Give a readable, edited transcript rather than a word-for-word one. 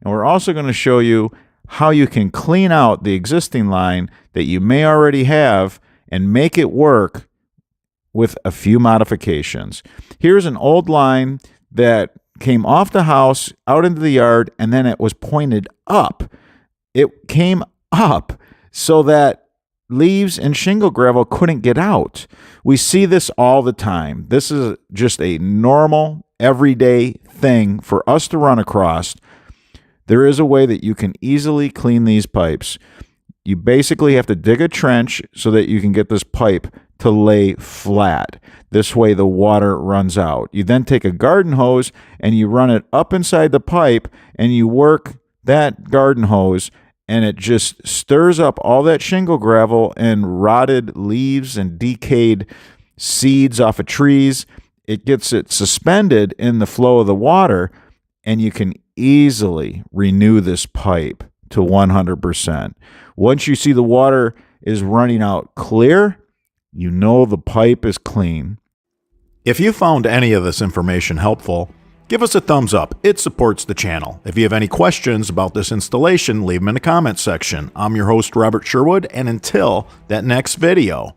And we're also going to show you how you can clean out the existing line that you may already have and make it work with a few modifications. Here's an old line that came off the house out into the yard, and then it was pointed up. It came up so that leaves and shingle gravel couldn't get out. We see this all the time. This is just a normal, everyday thing for us to run across. There is a way that you can easily clean these pipes. You basically have to dig a trench so that you can get this pipe to lay flat. This way the water runs out. You then take a garden hose and you run it up inside the pipe and you work that garden hose, and it just stirs up all that shingle gravel and rotted leaves and decayed seeds off of trees. It gets it suspended in the flow of the water, and you can easily renew this pipe to 100%. Once you see the water is running out clear, you know the pipe is clean. If you found any of this information helpful, give us a thumbs up. It supports the channel. If you have any questions about this installation, leave them in the comments section. I'm your host, Robert Sherwood, and until that next video,